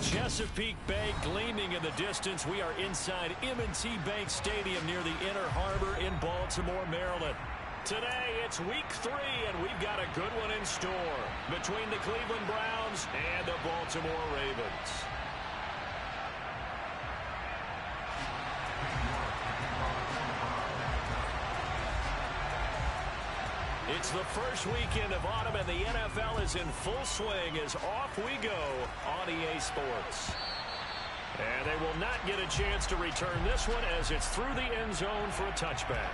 Chesapeake Bay gleaming in the distance. We are inside M&T Bank Stadium near the Inner Harbor in Baltimore, Maryland. Today, it's week 3, and we've got a good one in store between the Cleveland Browns and the Baltimore Ravens. It's the first weekend of autumn, and the NFL is in full swing as off we go on EA Sports. And they will not get a chance to return this one as it's through the end zone for a touchback.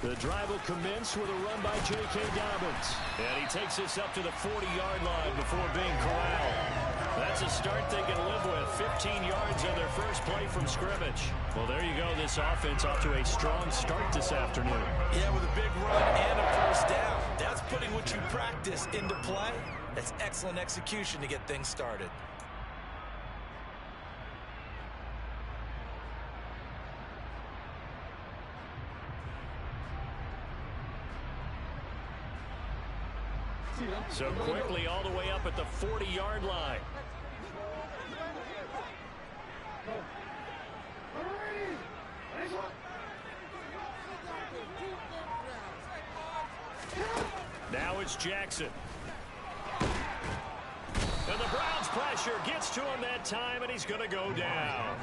The drive will commence with a run by J.K. Dobbins. And he takes this up to the 40-yard line before being corralled. That's a start they can live with. 15 yards on their first play from scrimmage. Well, there you go. This offense off to a strong start this afternoon. Yeah, with a big run and a first down. That's putting what you practice into play. That's excellent execution to get things started. So quickly all the way up at the 40-yard line. Now it's Jackson. And the Browns pressure gets to him that time, and he's going to go down.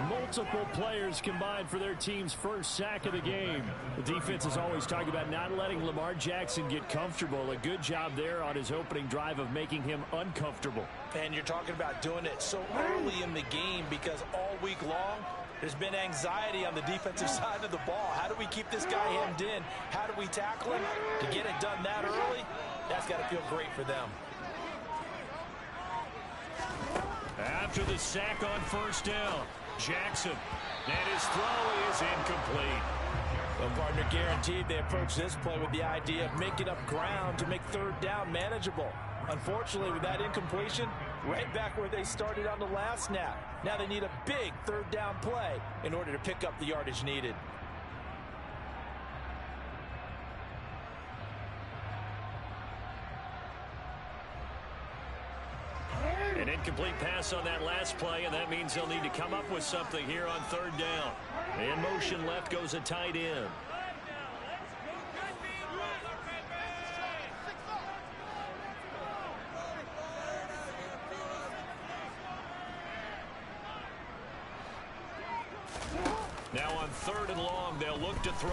Multiple players combined for their team's first sack of the game. The defense is always talking about not letting Lamar Jackson get comfortable. A good job there on his opening drive of making him uncomfortable. And you're talking about doing it so early in the game because all week long there's been anxiety on the defensive side of the ball. How do we keep this guy hemmed in? How do we tackle him? To get it done that early, that's got to feel great for them. After the sack on first down, Jackson, and his throw is incomplete. Well, partner, guaranteed they approach this play with the idea of making up ground to make third down manageable. Unfortunately, with that incompletion, right back where they started on the last snap. Now they need a big third down play in order to pick up the yardage needed. An incomplete pass on that last play, and that means they'll need to come up with something here on third down. In motion left goes a tight end. Now on third and long, they'll look to throw.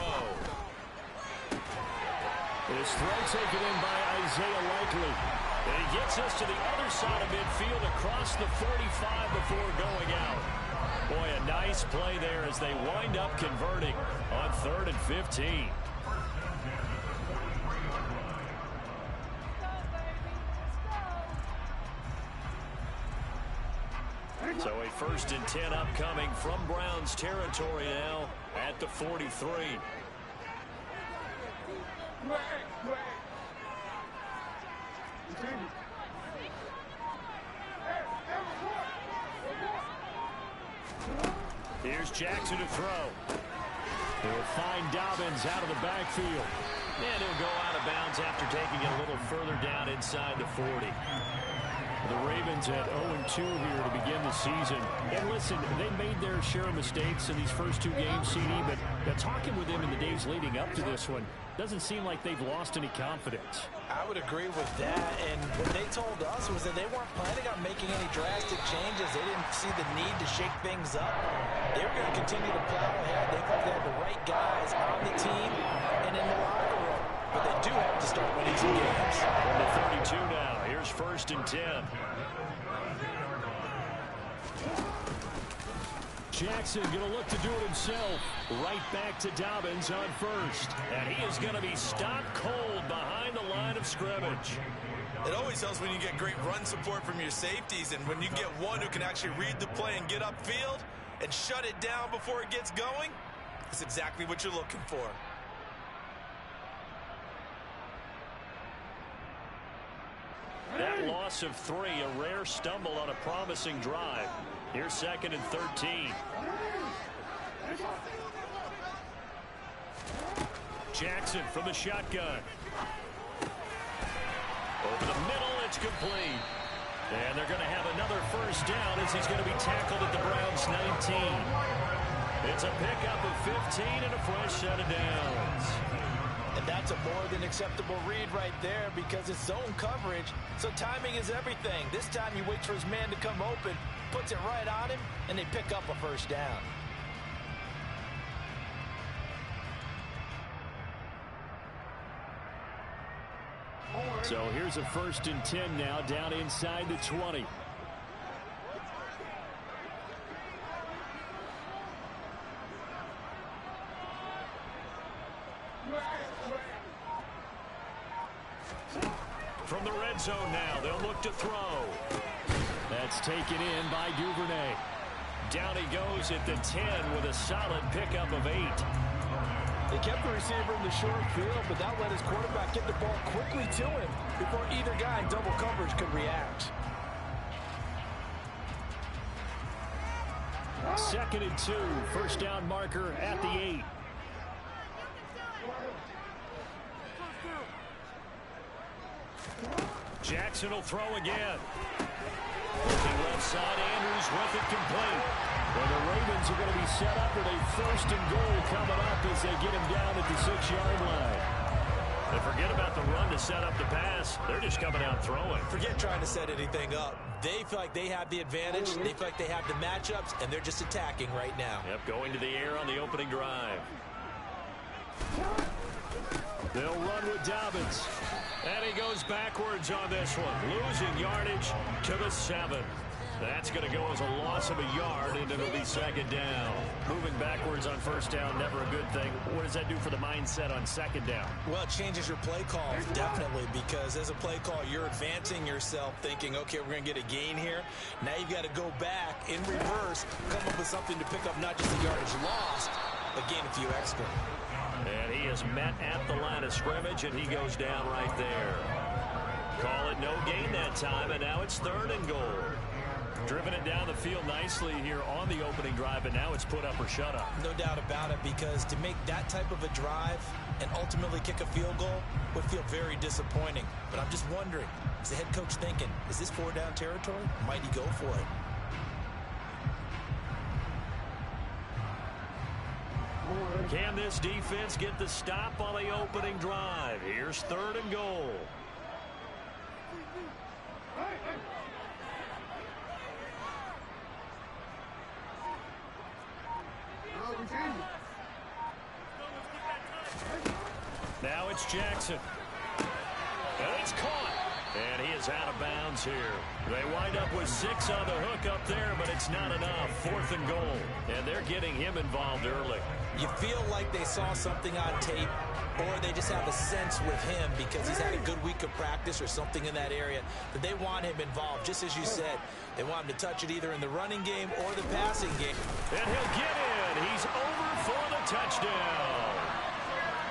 This throw taken in by Isaiah Likely. And he gets us to the other side of midfield across the 45 before going out. Boy, a nice play there as they wind up converting on 3rd and 15. So a 1st and 10 upcoming from Browns territory now at the 43. Here's Jackson to throw. He'll find Dobbins out of the backfield. And he'll go out of bounds after taking it a little further down inside the 40. The Ravens at 0-2 here to begin the season. And listen, they made their share of mistakes in these first 2 games, CD, but talking with them in the days leading up to this one, doesn't seem like they've lost any confidence. I would agree with that, and what they told us was that they weren't planning on making any drastic changes. They didn't see the need to shake things up. They were going to continue to plow ahead. They felt they had the right guys on the team and in the locker room. But they do have to start winning some games. From the 32 now, here's 1st and 10. Jackson going to look to do it himself. Right back to Dobbins on 1st. And he is going to be stopped cold behind the line of scrimmage. It always helps when you get great run support from your safeties, and when you get one who can actually read the play and get upfield and shut it down before it gets going, that's exactly what you're looking for. That loss of 3, a rare stumble on a promising drive. Here's 2nd and 13. Jackson from the shotgun. Over the middle, it's complete. And they're going to have another 1st down as he's going to be tackled at the Browns' 19. It's a pickup of 15 and a fresh set of downs. And that's a more than acceptable read right there because it's zone coverage, so timing is everything. This time he waits for his man to come open, puts it right on him, and they pick up a 1st down. So here's a 1st and 10 now down inside the 20. From the red zone now, they'll look to throw. That's taken in by Duvernay. Down he goes at the 10 with a solid pickup of 8. They kept the receiver in the short field, but that let his quarterback get the ball quickly to him before either guy in double coverage could react. 2nd and 2, 1st down marker at the 8. Jackson will throw again. Looking left side, Andrews with it complete. Well, the Ravens are going to be set up with a 1st and goal coming up as they get him down at the 6-yard line. And forget about the run to set up the pass. They're just coming out throwing. Forget trying to set anything up. They feel like they have the advantage. They feel like they have the matchups, and they're just attacking right now. Yep, going to the air on the opening drive. They'll run with Dobbins. And he goes backwards on this one, losing yardage to the 7. That's going to go as a loss of a yard, and it'll be 2nd down. Moving backwards on 1st down, never a good thing. What does that do for the mindset on 2nd down? Well, it changes your play calls, definitely, because as a play call, you're advancing yourself, thinking, okay, we're going to get a gain here. Now you've got to go back in reverse, come up with something to pick up not just the yardage lost, but gain a few extra. And he is met at the line of scrimmage, and he goes down right there. Call it no gain that time, and now it's 3rd and goal. Driven it down the field nicely here on the opening drive, and now it's put up or shut up. No doubt about it, because to make that type of a drive and ultimately kick a field goal would feel very disappointing. But I'm just wondering, is the head coach thinking, is this 4-down territory? Might he go for it? Can this defense get the stop on the opening drive? Here's 3rd and goal. Now it's Jackson. And it's caught. And he is out of bounds here. They wind up with 6 on the hook up there, but it's not enough. 4th and goal. And they're getting him involved early. You feel like they saw something on tape, or they just have a sense with him because he's had a good week of practice or something in that area that they want him involved. Just as you said, they want him to touch it either in the running game or the passing game. And he'll get in. He's over for the touchdown.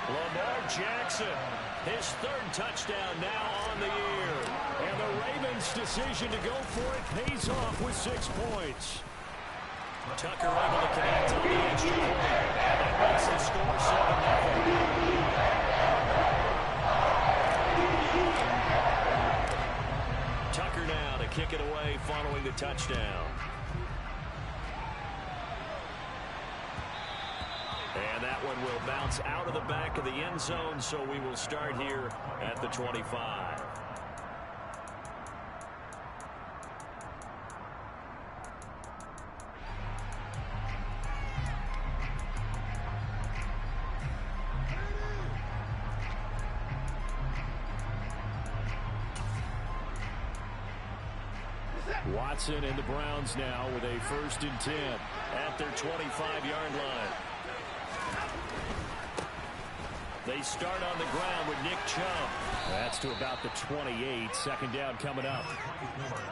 Lamar Jackson, his 3rd touchdown now on the year. And the Ravens' decision to go for it pays off with 6 points. Tucker able to connect on the extra point. And that makes the score 7-0. Tucker now to kick it away following the touchdown. And that one will bounce out of the back of the end zone, so we will start here at the 25. Watson and the Browns now with a 1st and 10 at their 25-yard line. They start on the ground with Nick Chubb. That's to about the 28. 2nd down coming up.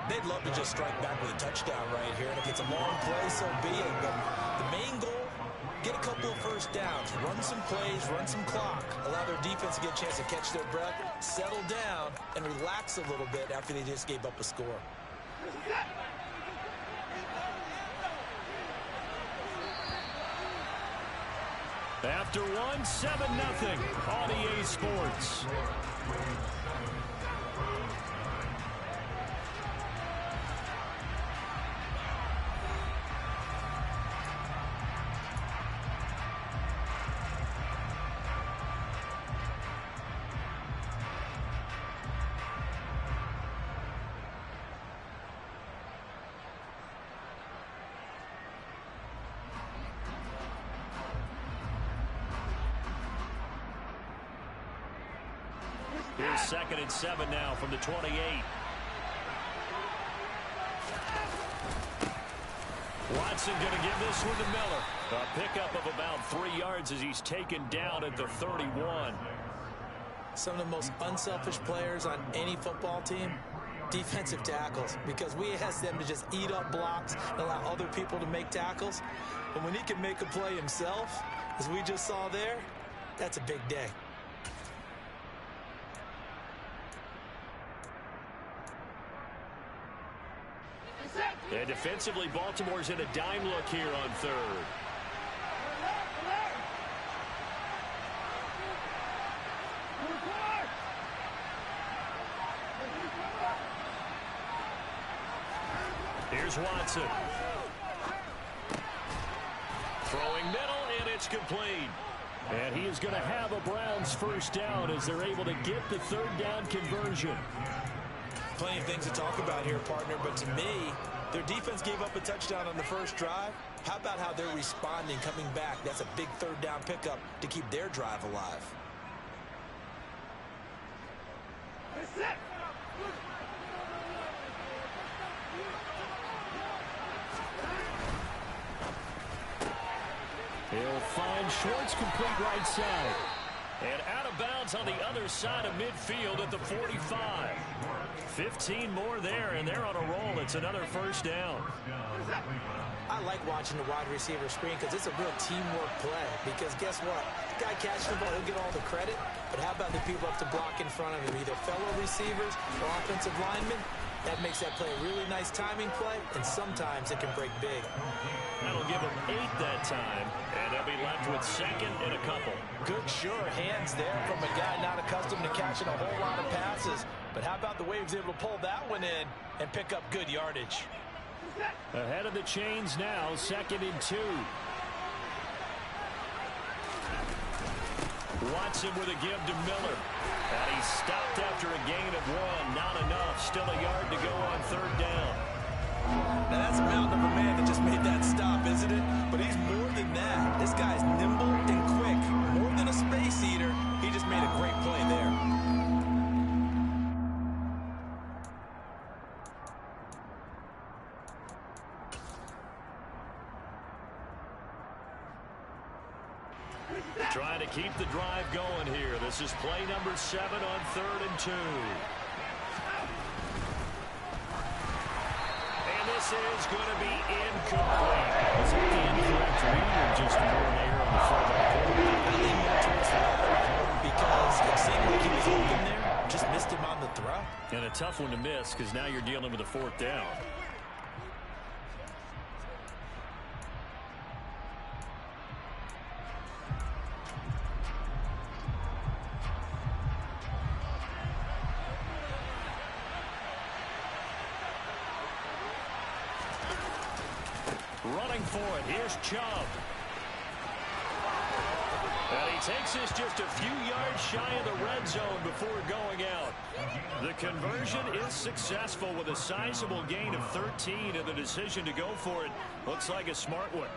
They'd love to just strike back with a touchdown right here. And if it's a long play, so be it. But the main goal, get a couple of 1st downs. Run some plays, run some clock. Allow their defense to get a chance to catch their breath, settle down, and relax a little bit after they just gave up a score. After 1, 7-0 on EA Sports. Here's 2nd and 7 now from the 28. Watson going to give this one to Miller. A pickup of about 3 yards as he's taken down at the 31. Some of the most unselfish players on any football team, defensive tackles, because we ask them to just eat up blocks and allow other people to make tackles. And when he can make a play himself, as we just saw there, that's a big day. And defensively, Baltimore's in a dime look here on 3rd. Here's Watson. Throwing middle, and it's complete. And he is going to have a Browns 1st down as they're able to get the 3rd down conversion. Plenty of things to talk about here, partner, but to me, their defense gave up a touchdown on the 1st drive. How about how they're responding, coming back? That's a big 3rd down pickup to keep their drive alive. He'll find Schwartz complete right side. And out of bounds on the other side of midfield at the 45. 15 more there, and they're on a roll It's another first down. I like watching the wide receiver screen because it's a real teamwork play. Because guess what? The guy catching the ball, he'll get all the credit. But how about the people up to block in front of him, either fellow receivers or offensive linemen? That makes that play a really nice timing play, and sometimes it can break big. That'll give him 8 that time, and they'll be left with second and a couple. Good, sure hands there from a guy not accustomed to catching a whole lot of passes. But how about the way he was able to pull that one in and pick up good yardage? Ahead of the chains now, 2nd and 2. Watson with a give to Miller. And he's stopped after a gain of 1. Not enough. Still a yard to go on 3rd down. Now that's a mountain of a man that just made that stop, isn't it? But he's more than that. This guy's nimble and quick. More than a space eater. He just made a great play there. Trying to keep the drive going here. This is play number 7 on 3rd and 2. And this is going to be incomplete. Is it the incorrect read or just more error on the fullback? I lean more towards the latter because it seemed like he was open there. Just missed him on the throw. And a tough one to miss because now you're dealing with a 4th down. Running for it. Here's Chubb. And he takes this just a few yards shy of the red zone before going out. The conversion is successful with a sizable gain of 13, and the decision to go for it looks like a smart one.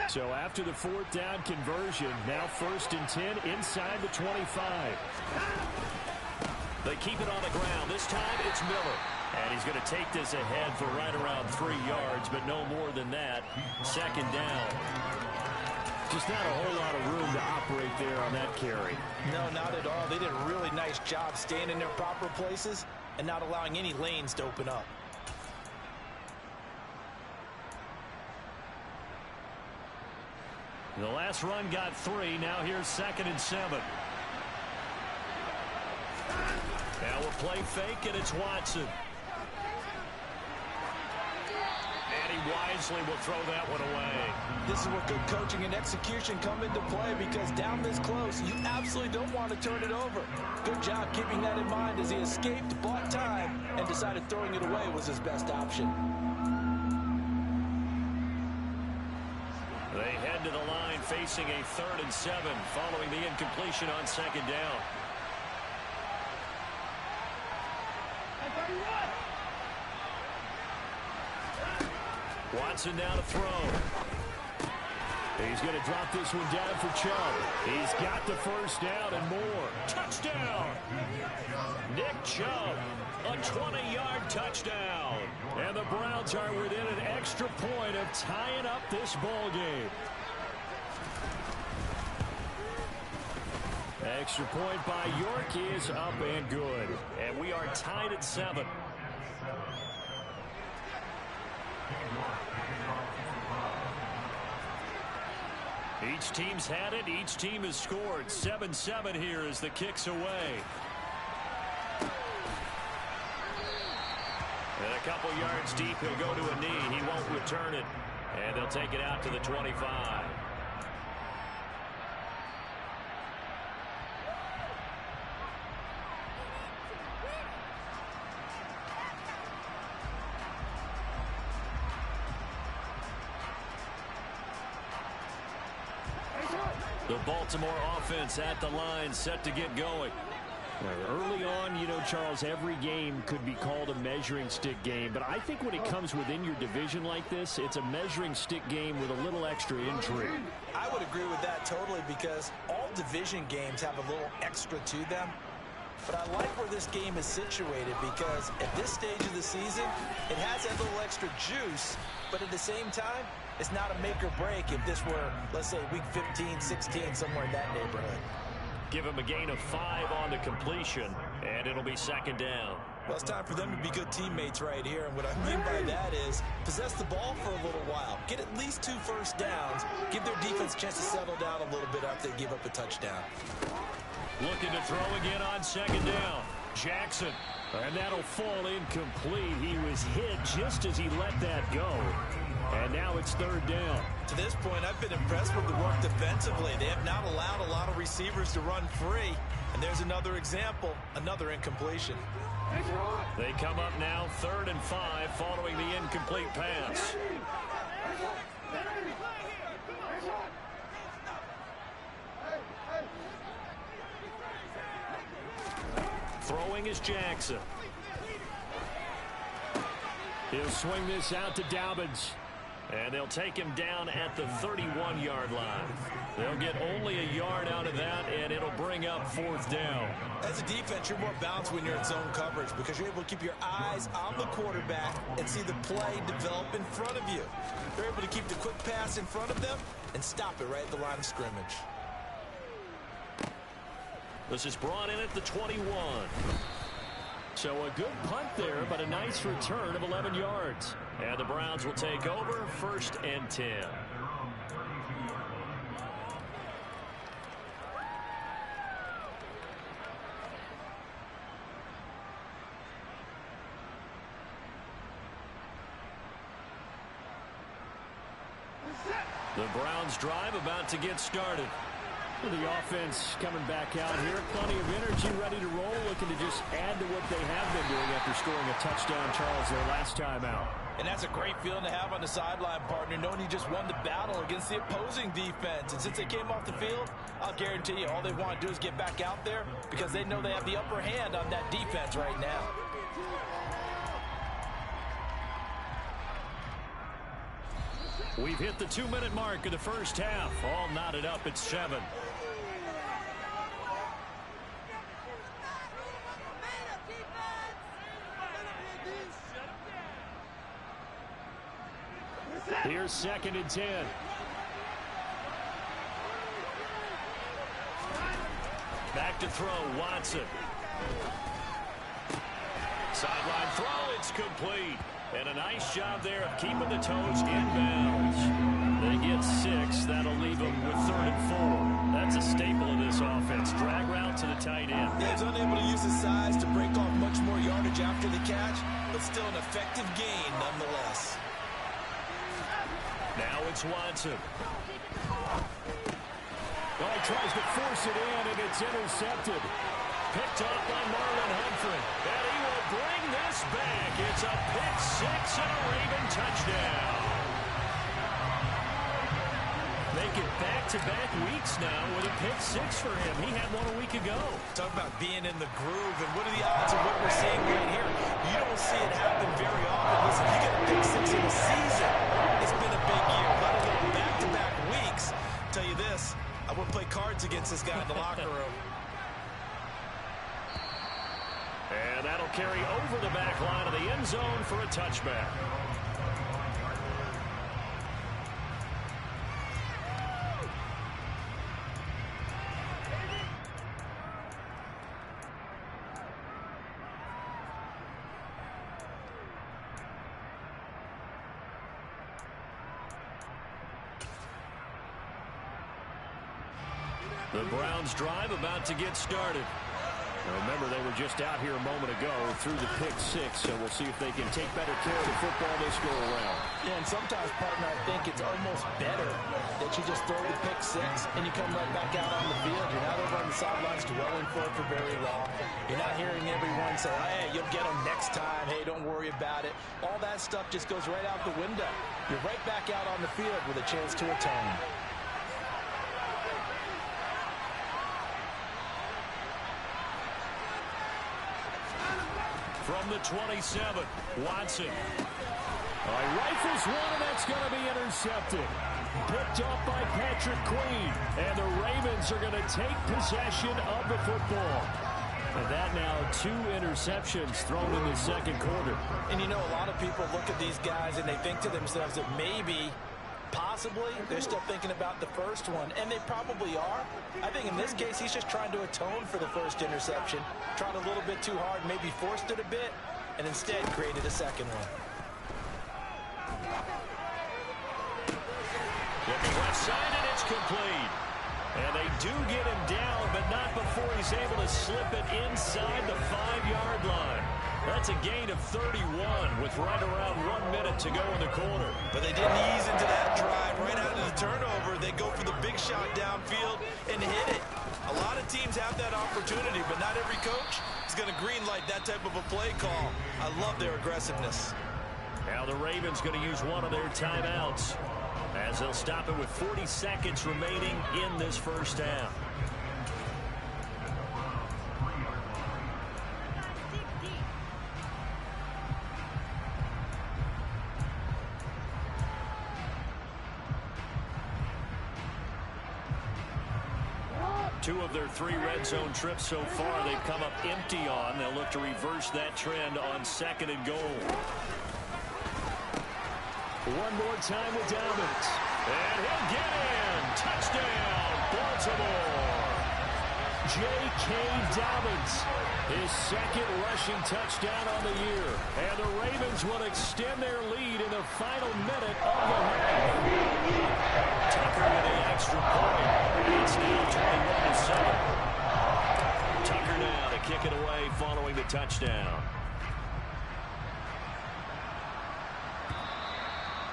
So after the 4th down conversion, now 1st and 10 inside the 25. They keep it on the ground. This time it's Miller. And he's going to take this ahead for right around 3 yards, but no more than that. 2nd down. Just not a whole lot of room to operate there on that carry. No, not at all. They did a really nice job staying in their proper places and not allowing any lanes to open up. The last run got 3. Now here's 2nd and 7. Now we'll play fake, and it's Watson. And he wisely will throw that one away. This is where good coaching and execution come into play because down this close, you absolutely don't want to turn it over. Good job keeping that in mind as he escaped, bought time, and decided throwing it away was his best option. They head to the line facing a 3rd and 7 following the incompletion on 2nd down. Watson down to throw. He's going to drop this one down for Chubb. He's got the 1st down and more. Touchdown! Nick Chubb, a 20-yard touchdown. And the Browns are within an extra point of tying up this ball game. Extra point by York is up and good. And we are tied at 7. Each team's had it. Each team has scored. 7-7 here as the kick's away. And a couple yards deep, he'll go to a knee. He won't return it. And they'll take it out to the 25. The Baltimore offense at the line, set to get going. Early on, you know, Charles, every game could be called a measuring stick game. But I think when it comes within your division like this, it's a measuring stick game with a little extra intrigue. I would agree with that totally because all division games have a little extra to them. but I like where this game is situated because at this stage of the season, it has that little extra juice, but at the same time, it's not a make or break if this were, let's say, week 15, 16, somewhere in that neighborhood. Give him a gain of 5 on the completion, and it'll be second down. Well, it's time for them to be good teammates right here, and what I mean by that is possess the ball for a little while, get at least 2 first downs, give their defense a chance to settle down a little bit after they give up a touchdown. Looking to throw again on second down. Jackson, and that'll fall incomplete. He was hit just as he let that go. And now it's third down. To this point, I've been impressed with the work defensively. They have not allowed a lot of receivers to run free. And there's another example, another incompletion. They come up now 3rd and 5 following the incomplete pass. Throwing is Jackson. He'll swing this out to Dobbins. And they'll take him down at the 31-yard line. They'll get only a yard out of that, and it'll bring up 4th down. As a defense, you're more balanced when you're in zone coverage because you're able to keep your eyes on the quarterback and see the play develop in front of you. They're able to keep the quick pass in front of them and stop it right at the line of scrimmage. This is brought in at the 21. So a good punt there, but a nice return of 11 yards. And the Browns will take over 1st and 10. The Browns drive about to get started. The offense coming back out here. Plenty of energy, ready to roll, looking to just add to what they have been doing after scoring a touchdown, Charles, their last time out. And that's a great feeling to have on the sideline, partner, knowing you just won the battle against the opposing defense. And since they came off the field, I'll guarantee you all they want to do is get back out there because they know they have the upper hand on that defense right now. We've hit the 2-minute mark of the first half. All knotted up at 7. Here's 2nd and 10. Back to throw, Watson. Sideline throw, it's complete. And a nice job there of keeping the toes in bounds. They get 6. That'll leave them with 3rd and 4. That's a staple of this offense. Drag route to the tight end. Yeah, he's unable to use his size to break off much more yardage after the catch, but still an effective gain nonetheless. Now it's Watson. Well, he tries to force it in, and it's intercepted. Picked off by Marlon Humphrey. And he will bring this back. It's a pick 6 and a Raven touchdown. Make it back-to-back weeks now with a pick 6 for him. He had one a week ago. Talk about being in the groove, and what are the odds of what we're seeing right here? You don't see it happen very often. Listen, you get a pick 6 in a season. It's been a big year, let alone back-to-back weeks. Tell you this, I would play cards against this guy in the locker room. And that'll carry over the back line of the end zone for a touchback. The Browns drive about to get started. Now remember, they were just out here a moment ago through the pick 6, so we'll see if they can take better care of the football this go around. Yeah, and sometimes, partner, I think it's almost better that you just throw the pick 6 and you come right back out on the field. You're not over on the sidelines dwelling for it for very long. You're not hearing everyone say, hey, you'll get them next time. Hey, don't worry about it. All that stuff just goes right out the window. You're right back out on the field with a chance to atone. From the 27, Watson. Rifles one, and that's going to be intercepted. Picked off by Patrick Queen. And the Ravens are going to take possession of the football. And that now 2 interceptions thrown in the second quarter. And you know, a lot of people look at these guys and they think to themselves that maybe, possibly, they're still thinking about the first one. And they probably are. I think in this case, he's just trying to atone for the first interception. Tried a little bit too hard, maybe forced it a bit, and instead created a second one. Looking left side, and it's complete. And they do get him down, but not before he's able to slip it inside the 5-yard line. That's a gain of 31 with right around 1 minute to go in the quarter. But they didn't ease into that drive. Right out of the turnover, they go for the big shot downfield and hit it. A lot of teams have that opportunity, but not every coach is going to green light that type of a play call. I love their aggressiveness. Now the Ravens going to use one of their timeouts, as they'll stop it with 40 seconds remaining in this first half. Two of their 3 red zone trips so far they've come up empty on. They'll look to reverse that trend on 2nd and goal. One more time with Dobbins. And he'll get in. Touchdown, Baltimore. J.K. Dobbins, his 2nd rushing touchdown on the year. And the Ravens will extend their lead in the final minute of the half. Tucker with the extra point. It's now 21-7. Tucker now to kick it away following the touchdown.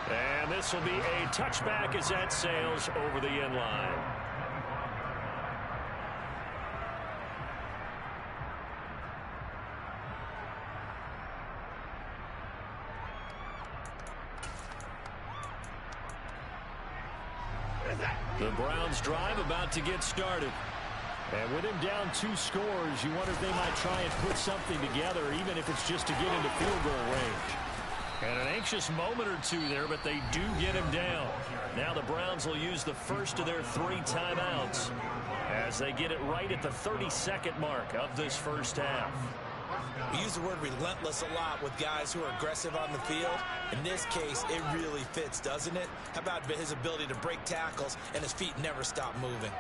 And this will be a touchback as that sails over the end line. The Browns drive about to get started. And with him down 2 scores, you wonder if they might try and put something together, even if it's just to get into field goal range. And an anxious moment or 2 there, but they do get him down. Now the Browns will use the first of their 3 timeouts as they get it right at the 32nd mark of this first half. We use the word relentless a lot with guys who are aggressive on the field. In this case, it really fits, doesn't it? How about his ability to break tackles and his feet never stop moving?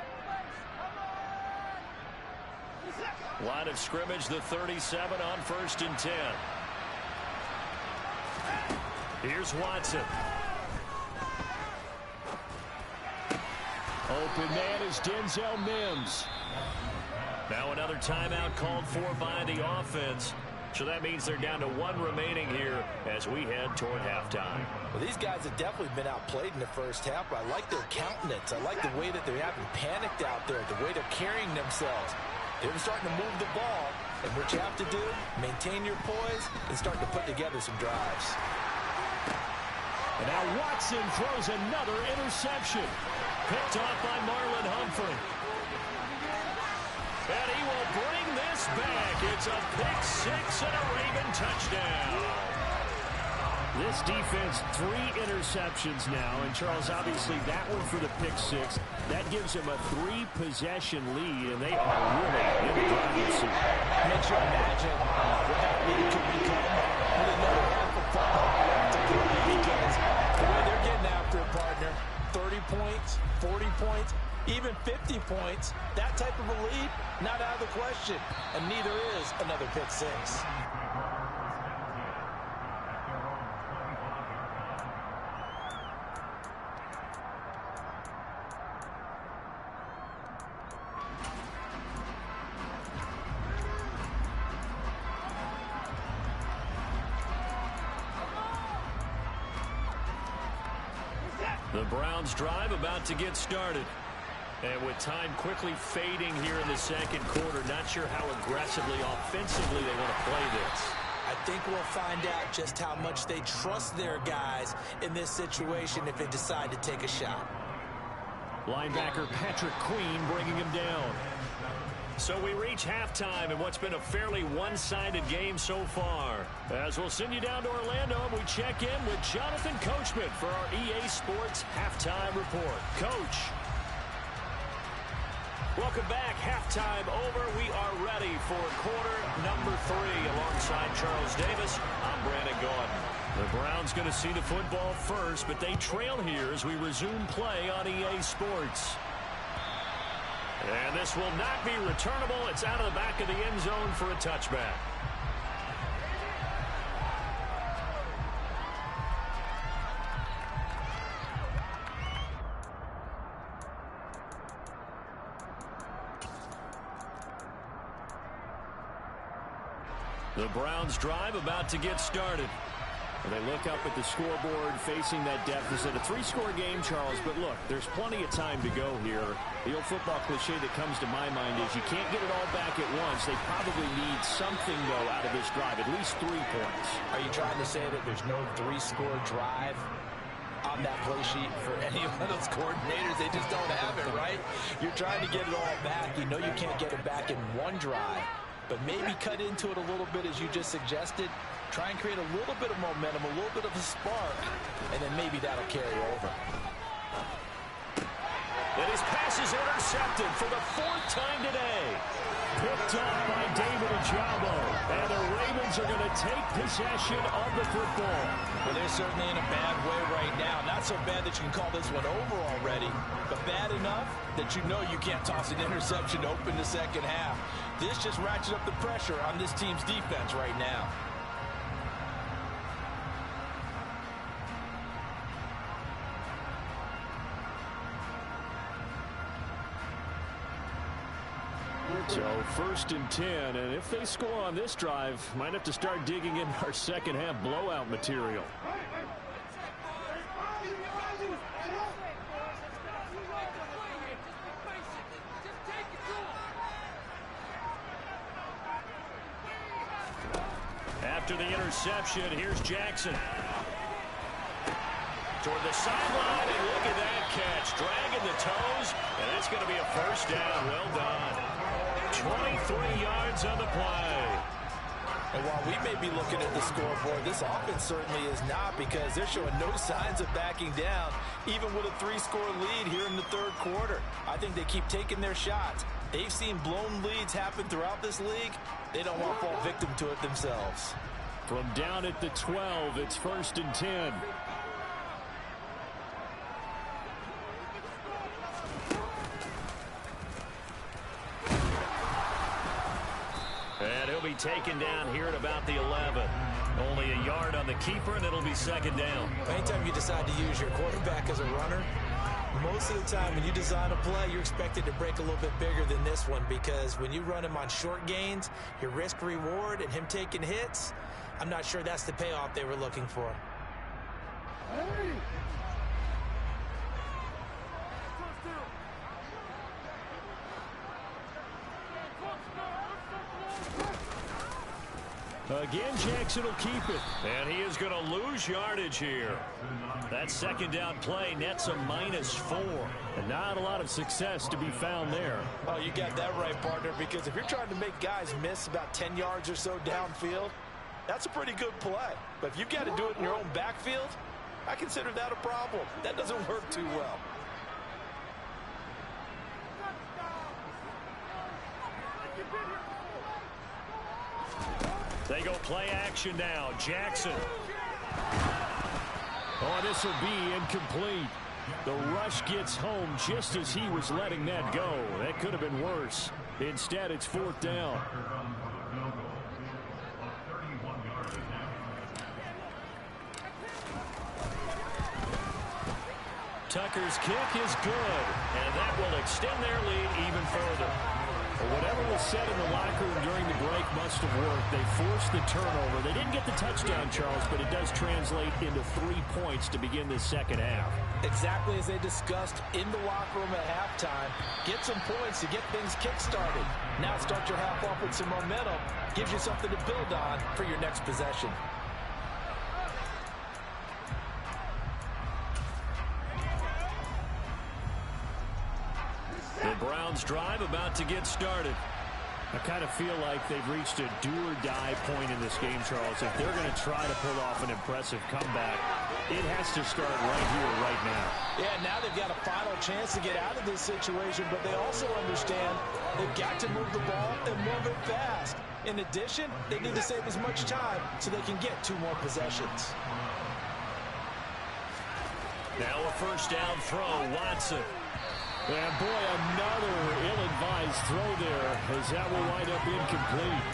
Line of scrimmage, the 37 on 1st and 10. Here's Watson. Open man is Denzel Mims. Now another timeout called for by the offense. So that means they're down to 1 remaining here as we head toward halftime. Well, these guys have definitely been outplayed in the first half, but I like their countenance. I like the way that they haven't panicked out there, the way they're carrying themselves. They're starting to move the ball, and what you have to do, maintain your poise and start to put together some drives. And now Watson throws another interception. Picked off by Marlon Humphrey. And he will bring this back. It's a pick 6 and a Raven touchdown. This defense, 3 interceptions now. And Charles, obviously that one for the pick 6. That gives them a 3-possession lead, and they are really in the driver's seat. Makes you imagine what that lead could become with another half of football left to play, because the way they're getting after it, partner, 30 points, 40 points, even 50 points, that type of a lead, not out of the question. And neither is another pick 6. The Browns drive about to get started. And with time quickly fading here in the second quarter, not sure how aggressively, offensively they want to play this. I think we'll find out just how much they trust their guys in this situation if they decide to take a shot. Linebacker Patrick Queen bringing him down. So we reach halftime in what's been a fairly one-sided game so far. As we'll send you down to Orlando, and we check in with Jonathan Coachman for our EA Sports Halftime Report. Coach. Welcome back. Halftime over. We are ready for quarter number 3. Alongside Charles Davis, I'm Brandon Gaudin. The Browns going to see the football first, but they trail here as we resume play on EA Sports. And this will not be returnable. It's out of the back of the end zone for a touchback. The Browns drive about to get started. And they look up at the scoreboard facing that deficit. A 3-score game, Charles, but look, there's plenty of time to go here. The old football cliche that comes to my mind is you can't get it all back at once. They probably need something, though, out of this drive, at least 3 points. Are you trying to say that there's no 3-score drive on that play sheet for any one of those coordinators? They just don't have it, right? You're trying to get it all back. You know you can't get it back in one drive, but maybe cut into it a little bit as you just suggested. Try and create a little bit of momentum, a little bit of a spark, and then maybe that'll carry over. And his pass is intercepted for the 4th time today. Picked up by David Ojabo. And the Ravens are going to take possession of the football. Well, they're certainly in a bad way right now. Not so bad that you can call this one over already, but bad enough that you know you can't toss an interception to open the second half. This just ratchets up the pressure on this team's defense right now. So 1st and 10, and if they score on this drive, might have to start digging into our second half blowout material. After the interception, here's Jackson. Toward the sideline, and look at that catch. Dragging the toes, and that's going to be a 1st down. Well done. 23 yards on the play. And while we may be looking at the scoreboard, this offense certainly is not, because they're showing no signs of backing down, even with a 3-score lead here in the 3rd quarter. I think they keep taking their shots. They've seen blown leads happen throughout this league. They don't want to fall victim to it themselves. From down at the 12, it's 1st and 10. And he'll be taken down here at about the 11. Only a yard on the keeper, and it'll be 2nd down. Anytime you decide to use your quarterback as a runner, most of the time when you design a play, you're expected to break a little bit bigger than this one, because when you run him on short gains, your risk-reward and him taking hits, I'm not sure that's the payoff they were looking for. Again, Jackson will keep it. And he is going to lose yardage here. That 2nd down play nets a -4. And not a lot of success to be found there. Oh, you got that right, partner, because if you're trying to make guys miss about 10 yards or so downfield, that's a pretty good play. But if you've got to do it in your own backfield, I consider that a problem. That doesn't work too well. They go play action now. Jackson. Oh, this will be incomplete. The rush gets home just as he was letting that go. That could have been worse. Instead, it's 4th down. Tucker's kick is good, and that will extend their lead even further. Whatever was said in the locker room during the break must have worked. They forced the turnover. They didn't get the touchdown, Charles, but it does translate into 3 points to begin this second half. Exactly as they discussed in the locker room at halftime. Get some points to get things kick-started. Now start your half off with some momentum. Gives you something to build on for your next possession. The Browns drive about to get started. I kind of feel like they've reached a do-or-die point in this game, Charles. If they're going to try to pull off an impressive comeback, it has to start right here, right now. Yeah, now they've got a final chance to get out of this situation, but they also understand they've got to move the ball and move it fast. In addition, they need to save as much time so they can get 2 more possessions. Now a first down throw, Watson. And boy, another ill-advised throw there, as that will wind up incomplete.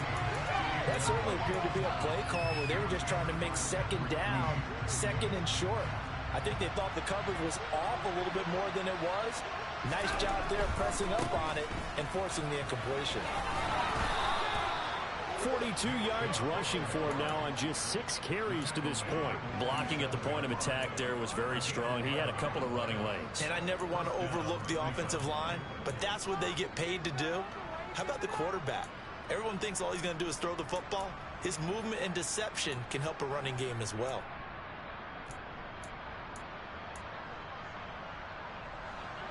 That certainly appeared to be a play call where they were just trying to make second down, second and short. I think they thought the coverage was off a little bit more than it was. Nice job there pressing up on it and forcing the incompletion. 42 yards rushing for him now on just 6 carries to this point. Blocking at the point of attack there was very strong. He had a couple of running lanes. And I never want to overlook the offensive line, but that's what they get paid to do. How about the quarterback? Everyone thinks all he's going to do is throw the football. His movement and deception can help a running game as well.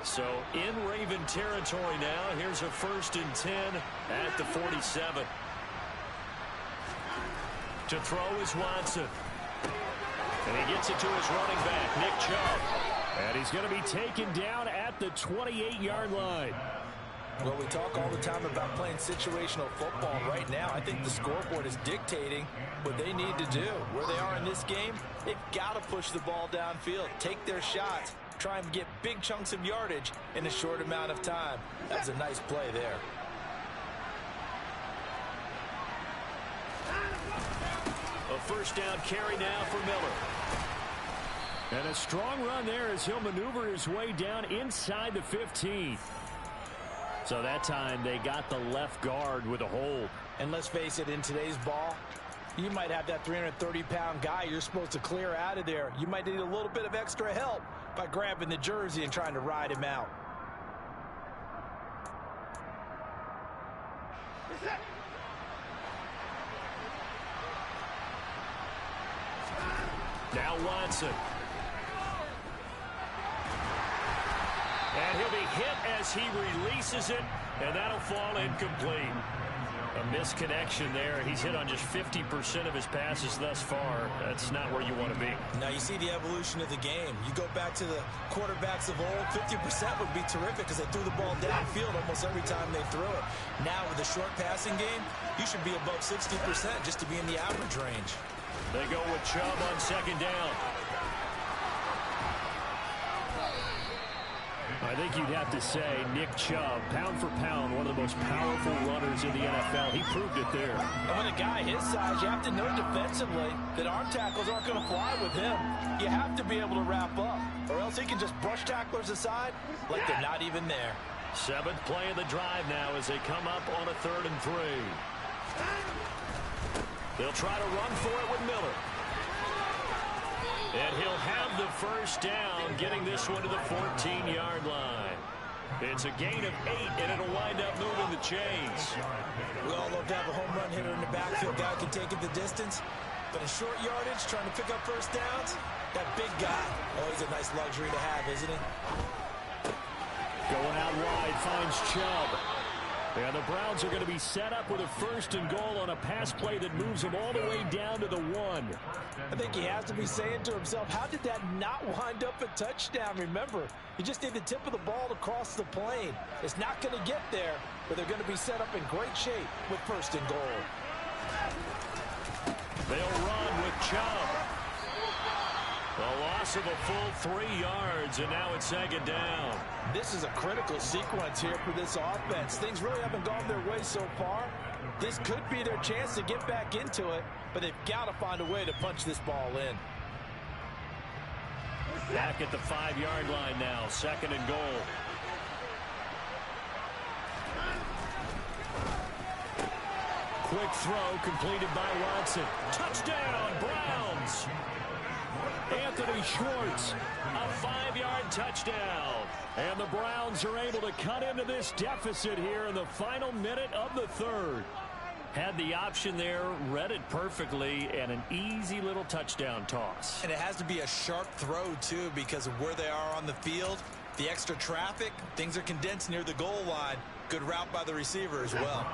So in Raven territory now. Here's a 1st and 10 at the 47. To throw is Watson. And he gets it to his running back, Nick Chubb. And he's going to be taken down at the 28-yard line. Well, we talk all the time about playing situational football. Right now, I think the scoreboard is dictating what they need to do. Where they are in this game, they've got to push the ball downfield, take their shots, try and get big chunks of yardage in a short amount of time. That's a nice play there. A first down carry now for Miller. And a strong run there as he'll maneuver his way down inside the 15. So that time they got the left guard with a hold. And let's face it, in today's ball, you might have that 330-pound guy you're supposed to clear out of there. You might need a little bit of extra help by grabbing the jersey and trying to ride him out. Now Watson. And he'll be hit as he releases it, and that'll fall incomplete. A misconnection there. He's hit on just 50% of his passes thus far. That's not where you want to be. Now you see the evolution of the game. You go back to the quarterbacks of old, 50% would be terrific because they threw the ball downfield almost every time they threw it. Now with a short passing game, you should be above 60% just to be in the average range. They go with Chubb on second down. I think you'd have to say Nick Chubb, pound for pound, one of the most powerful runners in the NFL. He proved it there. And with a guy his size, you have to know defensively that arm tackles aren't going to fly with him. You have to be able to wrap up, or else he can just brush tacklers aside like they're not even there. 7th play of the drive now as they come up on a 3rd and 3. They'll try to run for it with Miller. And he'll have the first down, getting this one to the 14-yard line. It's a gain of 8, and it'll wind up moving the chains. We all love to have a home run hitter in the backfield. Guy can take it the distance. But in short yardage, trying to pick up first downs, that big guy, oh, he's a nice luxury to have, isn't he? Going out wide, finds Chubb. And the Browns are going to be set up with a 1st and goal on a pass play that moves them all the way down to the 1. I think he has to be saying to himself, how did that not wind up a touchdown? Remember, you just need the tip of the ball to cross the plane. It's not going to get there, but they're going to be set up in great shape with 1st and goal. They'll run with Chubb. A loss of a full 3 yards, and now it's 2nd down. This is a critical sequence here for this offense. Things really haven't gone their way so far. This could be their chance to get back into it, but they've got to find a way to punch this ball in. Back at the 5-yard line now, 2nd and goal. Quick throw completed by Watson. Touchdown, Browns! Anthony Schwartz, a 5-yard touchdown. And the Browns are able to cut into this deficit here in the final minute of the 3rd. Had the option there, read it perfectly, and an easy little touchdown toss. And it has to be a sharp throw, too, because of where they are on the field. The extra traffic, things are condensed near the goal line. Good route by the receiver as well.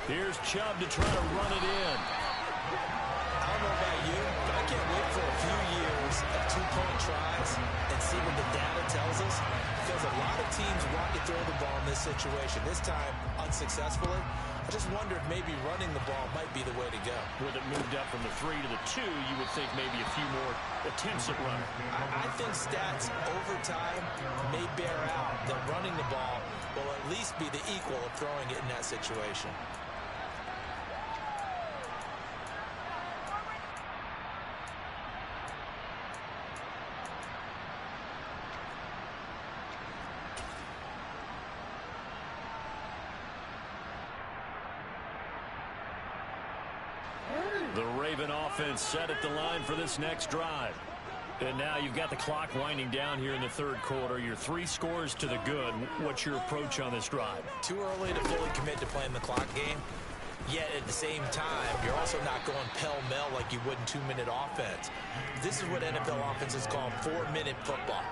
Here's Chubb to try to run it in. I don't know about you, but I can't wait for a few years of two-point tries and see what the data tells us. Because a lot of teams want to throw the ball in this situation. This time, unsuccessfully. I just wonder if maybe running the ball might be the way to go. With it moved up from the 3 to the 2, you would think maybe a few more attempts at running. I think stats over time may bear out that running the ball will at least be the equal of throwing it in that situation. The Raven offense set at the line for this next drive. And now you've got the clock winding down here in the third quarter. Your 3 scores to the good. What's your approach on this drive? Too early to fully commit to playing the clock game. Yet at the same time, you're also not going pell-mell like you would in 2-minute offense. This is what NFL offenses call 4-minute football.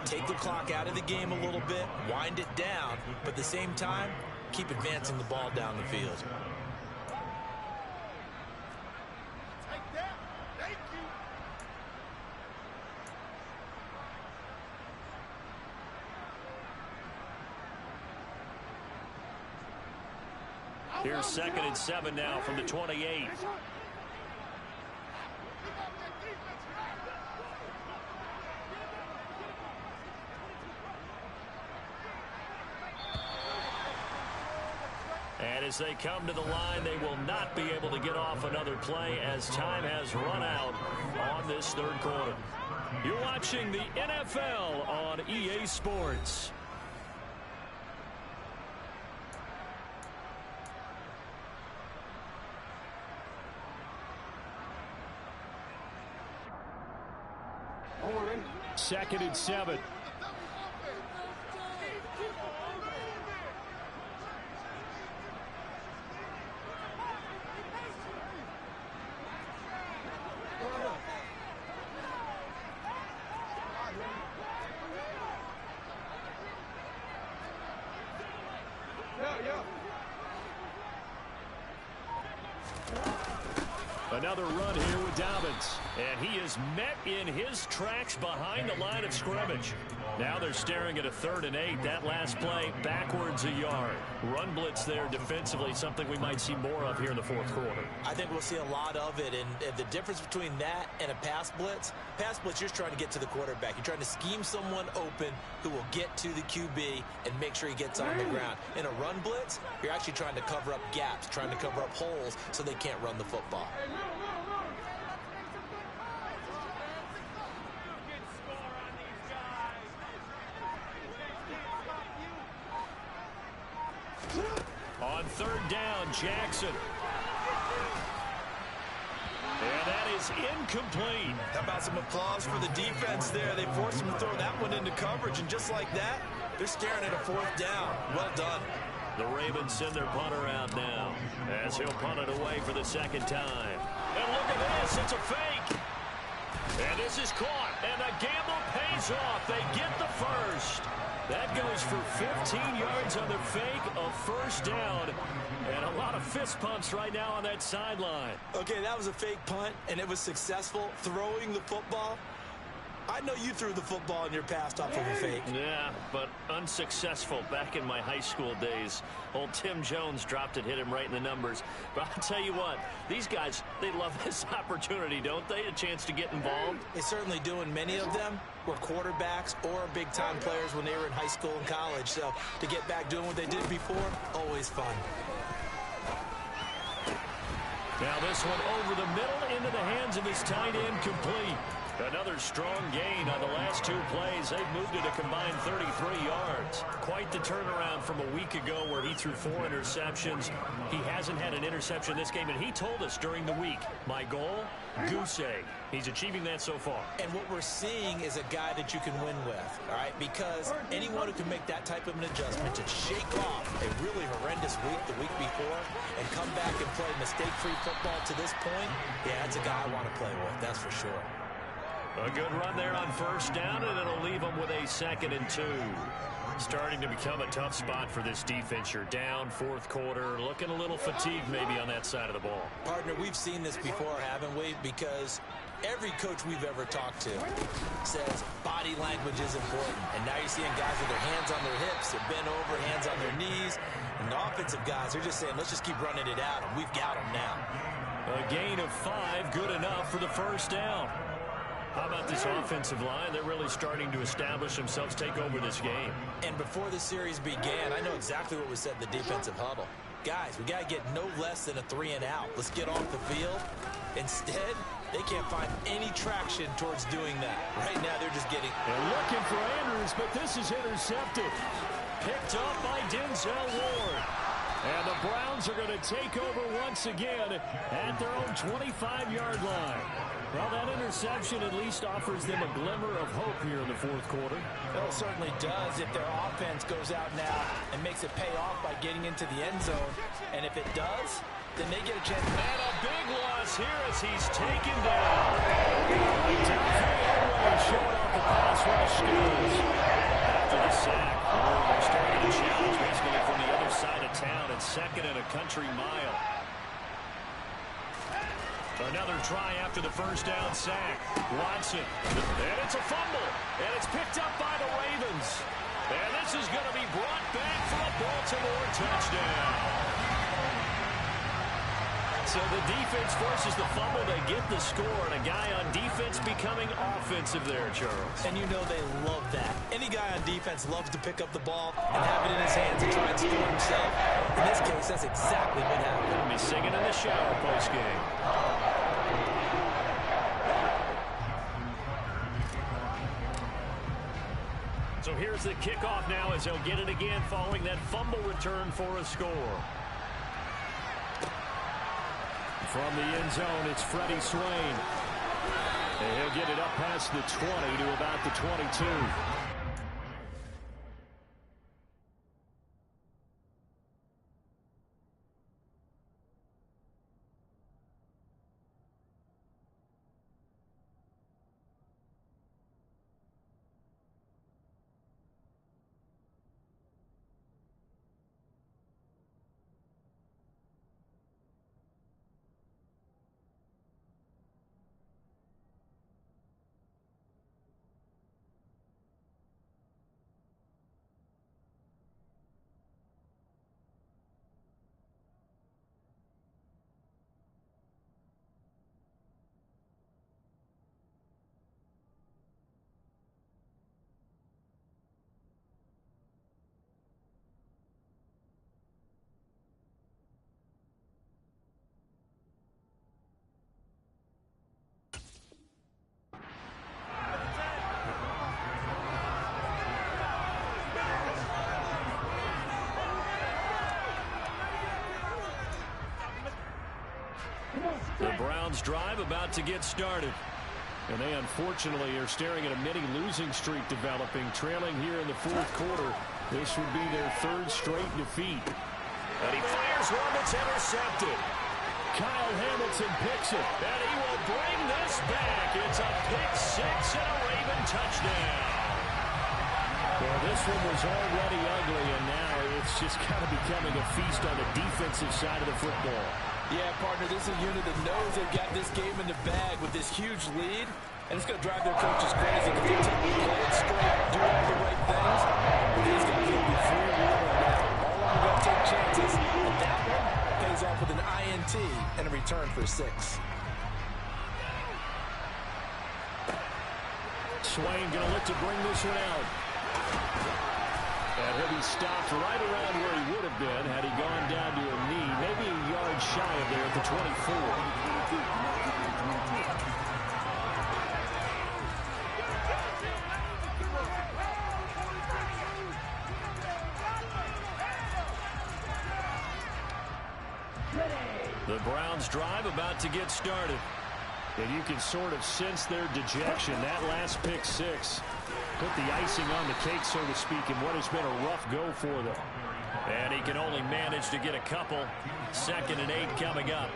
Take the clock out of the game a little bit, wind it down, but at the same time, keep advancing the ball down the field. Here's 2nd and 7 now from the 28. And as they come to the line, they will not be able to get off another play as time has run out on this third quarter. You're watching the NFL on EA Sports. Second and 7. Another run here with Dobbins. And he is met in his tracks behind the line of scrimmage. Now they're staring at a 3rd and 8. That last play, backwards a yard. Run blitz there defensively, something we might see more of here in the fourth quarter. I think we'll see a lot of it. And the difference between that and a pass blitz, you're just trying to get to the quarterback. You're trying to scheme someone open who will get to the QB and make sure he gets on the ground. In a run blitz, you're actually trying to cover up gaps, trying to cover up holes so they can't run the football. On 3rd down, Jackson. And that is incomplete. How about some applause for the defense there? They forced him to throw that one into coverage, and just like that, they're staring at a 4th down. Well done. The Ravens send their punter out now as he'll punt it away for the 2nd time. And look at this, it's a fake. And this is caught, and the gamble pays off. They get the first. That goes for 15 yards on the fake, a 1st down, and a lot of fist pumps right now on that sideline. Okay, that was a fake punt, and it was successful throwing the football. I know you threw the football in your past off of a fake. Yeah, but unsuccessful back in my high school days. Old Tim Jones dropped it, hit him right in the numbers. But I'll tell you what, these guys, they love this opportunity, don't they? A chance to get involved. They certainly do, and many of them were quarterbacks or big-time players when they were in high school and college. So to get back doing what they did before, always fun. Now this one over the middle into the hands of his tight end, complete. Another strong gain on the last 2 plays. They've moved it a combined 33 yards. Quite the turnaround from a week ago where he threw 4 interceptions. He hasn't had an interception this game, and he told us during the week, my goal, goose egg. He's achieving that so far. And what we're seeing is a guy that you can win with, all right? Because anyone who can make that type of an adjustment to shake off a really horrendous week the week before and come back and play mistake-free football to this point, yeah, that's a guy I want to play with, that's for sure. A good run there on first down, and it'll leave them with a 2nd and 2. Starting to become a tough spot for this defense. You're down, fourth quarter, looking a little fatigued maybe on that side of the ball. Partner, we've seen this before, haven't we? Because every coach we've ever talked to says body language is important. And now you're seeing guys with their hands on their hips, they're bent over, hands on their knees. And the offensive guys are just saying, let's just keep running it out, and we've got them now. A gain of 5, good enough for the first down. How about this offensive line? They're really starting to establish themselves, take over this game. And before the series began, I know exactly what was said in the defensive huddle. Guys, we got to get no less than a 3-and-out. Let's get off the field. Instead, they can't find any traction towards doing that. Right now, they're just getting... They're looking for Andrews, but this is intercepted. Picked up by Denzel Ward. And the Browns are going to take over once again at their own 25-yard line. Well, that interception at least offers them a glimmer of hope here in the fourth quarter. Well, it certainly does if their offense goes out now and makes it pay off by getting into the end zone. And if it does, then they get a chance. And a big loss here as he's taken down. Showing off the pass rush skills. After the sack, they're starting to challenge basically from the other side of town. It's 2nd and a country mile. Another try after the first down sack. Watson. And it's a fumble. And it's picked up by the Ravens. And this is going to be brought back for a Baltimore touchdown. So the defense forces the fumble. They get the score. And a guy on defense becoming offensive there, Charles. And you know they love that. Any guy on defense loves to pick up the ball and have it in his hands and try and score himself. In this case, that's exactly what happened. He'll be singing in the shower post-game. So here's the kickoff now as they'll get it again following that fumble return for a score. From the end zone, it's Freddie Swain. And he'll get it up past the 20 to about the 22. The Browns drive about to get started. And they unfortunately are staring at a mini losing streak developing, trailing here in the fourth quarter. This would be their 3rd straight defeat. And he fires one that's intercepted. Kyle Hamilton picks it. And he will bring this back. It's a pick 6 and a Raven touchdown. Well, this one was already ugly, and now it's just kind of becoming a feast on the defensive side of the football. Yeah, partner, this is a unit that knows they've got this game in the bag with this huge lead, and it's going to drive their coaches crazy because they play it straight, do all the right things. These guys will be free-wheeling now. All of them going to take chances, and that one pays off with an INT and a return for 6. Swain going to look to bring this one out. And he'll be stopped right around where he would have been had he gone down to a knee, maybe a yard shy of there at the 24. The Browns drive about to get started. And you can sort of sense their dejection. That last pick 6 put the icing on the cake, so to speak, in what has been a rough go for them. And he can only manage to get a couple. 2nd and 8 coming up.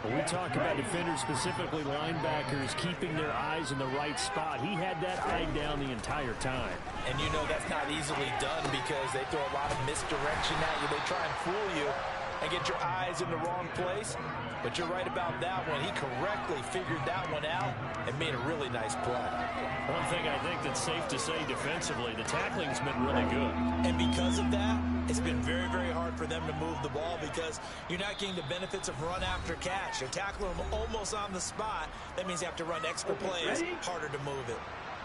When we talk about defenders, specifically linebackers, keeping their eyes in the right spot, he had that eye down the entire time. And you know that's not easily done because they throw a lot of misdirection at you. They try and fool you and get your eyes in the wrong place. But you're right about that one. He correctly figured that one out and made a really nice play. One thing I think that's safe to say defensively, the tackling's been really good. And because of that, it's been very, very hard for them to move the ball because you're not getting the benefits of run after catch. You're tackling them almost on the spot. That means you have to run extra plays, harder to move it.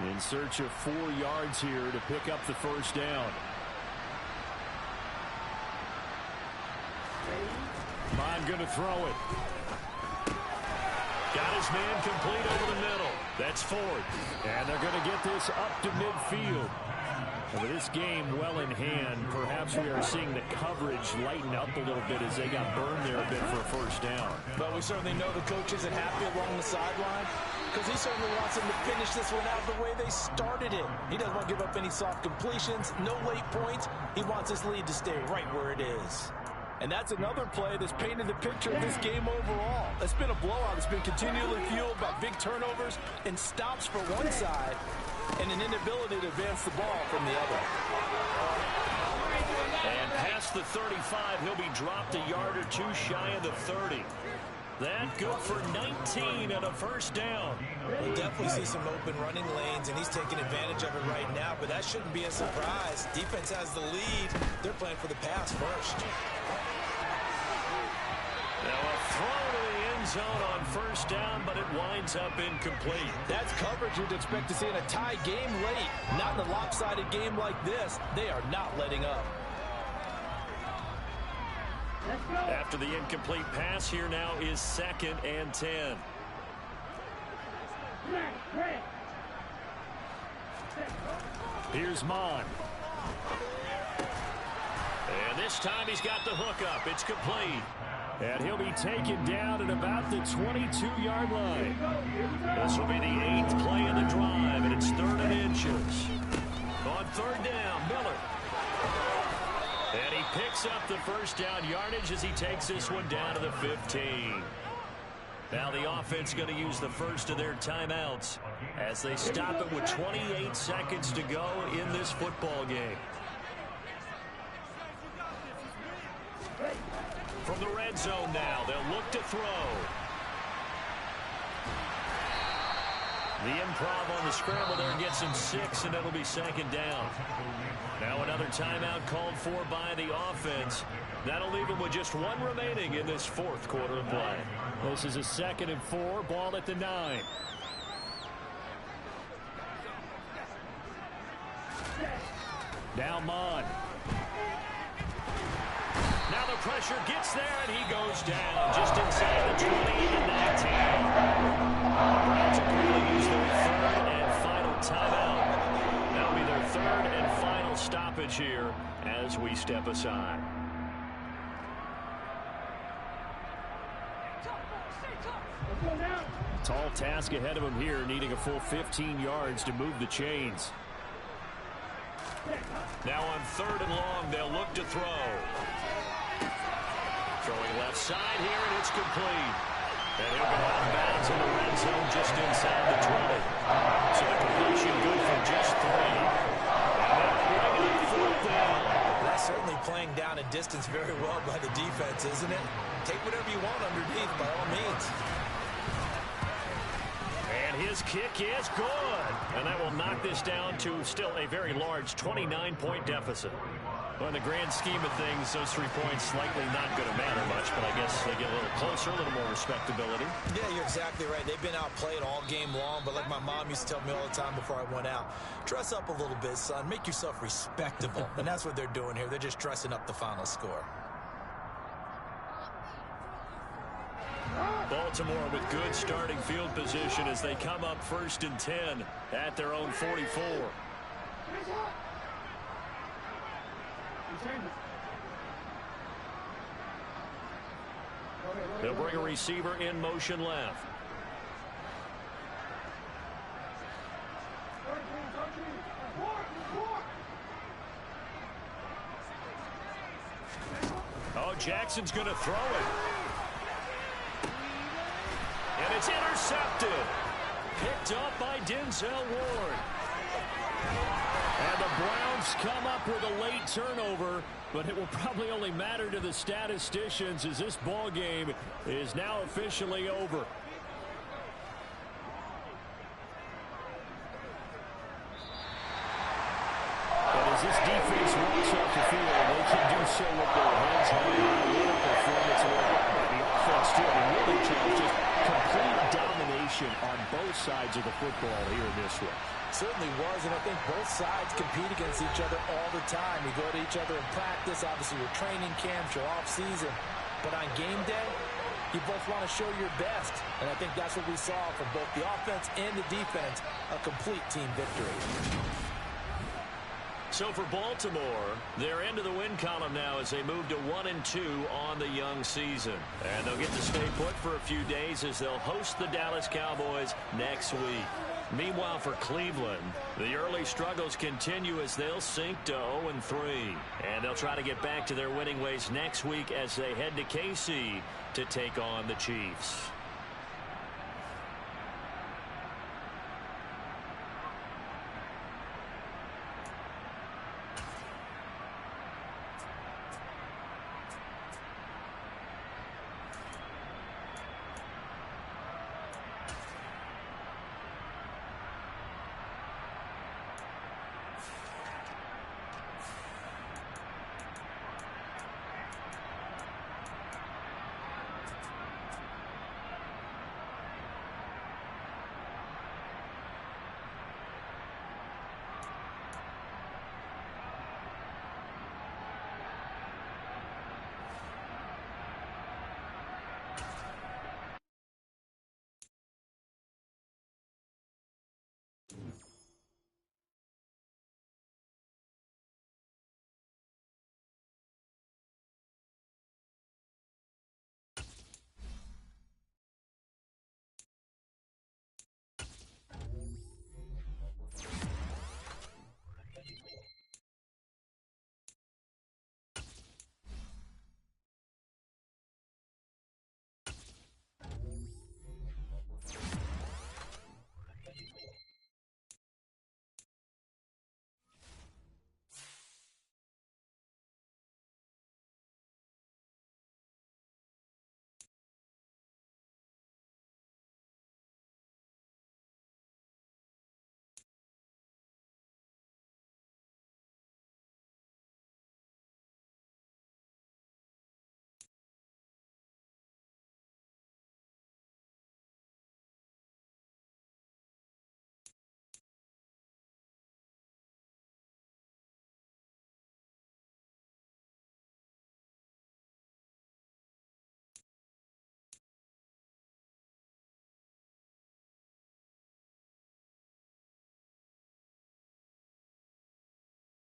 In search of 4 yards here to pick up the first down. Mond going to throw it. Got his man complete over the middle. That's 4th. And they're going to get this up to midfield. With this game well in hand, perhaps we are seeing the coverage lighten up a little bit as they got burned there a bit for a first down. But we certainly know the coach isn't happy along the sideline because he certainly wants them to finish this one out the way they started it. He doesn't want to give up any soft completions, no late points. He wants his lead to stay right where it is. And that's another play that's painted the picture of this game overall. It's been a blowout. It's been continually fueled by big turnovers and stops for one side and an inability to advance the ball from the other. And past the 35, he'll be dropped a yard or 2 shy of the 30. That good for 19 and a first down. We'll definitely see some open running lanes, and he's taking advantage of it right now, but that shouldn't be a surprise. Defense has the lead. They're playing for the pass first. Now a throw to the end zone on first down, but it winds up incomplete. That's coverage you'd expect to see in a tie game late. Not in a lopsided game like this. They are not letting up. After the incomplete pass, here now is 2nd and 10. Here's Mond. And this time he's got the hook up. It's complete. And he'll be taken down at about the 22-yard line. This will be the 8th play of the drive, and it's 3rd and inches. On 3rd down, Miller. And he picks up the first down yardage as he takes this one down to the 15. Now the offense going to use the first of their timeouts as they stop it with 28 seconds to go in this football game. From the red zone now, they'll look to throw. The improv on the scramble there gets him 6, and it'll be 2nd down. Now another timeout called for by the offense. That'll leave him with just 1 remaining in this 4th quarter of play. This is a 2nd and 4, ball at the 9. Now Mond. Now the pressure gets there, and he goes down just inside the 20 and 19. The Browns will quickly use their 3rd and final timeout. That'll be their 3rd and final stoppage here as we step aside. Tall task ahead of him here, needing a full 15 yards to move the chains. Now on 3rd and long, they'll look to throw. Throwing left side here, and it's complete. And he'll go out of bounds in the red zone just inside the 20. So the completion good for just 3. And they'll bring it up 4th down. That's certainly playing down a distance very well by the defense, isn't it? Take whatever you want underneath, by all means. And his kick is good. And that will knock this down to still a very large 29-point deficit. Well, in the grand scheme of things, those 3 points likely not going to matter much, but I guess they get a little closer, a little more respectability. Yeah, you're exactly right. They've been outplayed all game long, but like my mom used to tell me all the time before I went out, dress up a little bit, son. Make yourself respectable. And that's what they're doing here. They're just dressing up the final score. Baltimore with good starting field position as they come up 1st and 10 at their own 44. They'll bring a receiver in motion left. Oh, Jackson's going to throw it. It's intercepted. Picked up by Denzel Ward. And the Browns come up with a late turnover, but it will probably only matter to the statisticians as this ball game is now officially over. And as this defense walks off the field, they can do so with their heads held high. What a performance by the offense, too. I mean, really, Charles, just complete domination on both sides of the football here in this one. Certainly was, and I think both sides compete against each other all the time. You go to each other in practice, obviously your training camps, your off-season. But on game day, you both want to show your best. And I think that's what we saw from both the offense and the defense, a complete team victory. So for Baltimore, they're into the win column now as they move to 1-2 on the young season. And they'll get to stay put for a few days as they'll host the Dallas Cowboys next week. Meanwhile, for Cleveland, the early struggles continue as they'll sink to 0-3. And they'll try to get back to their winning ways next week as they head to KC to take on the Chiefs.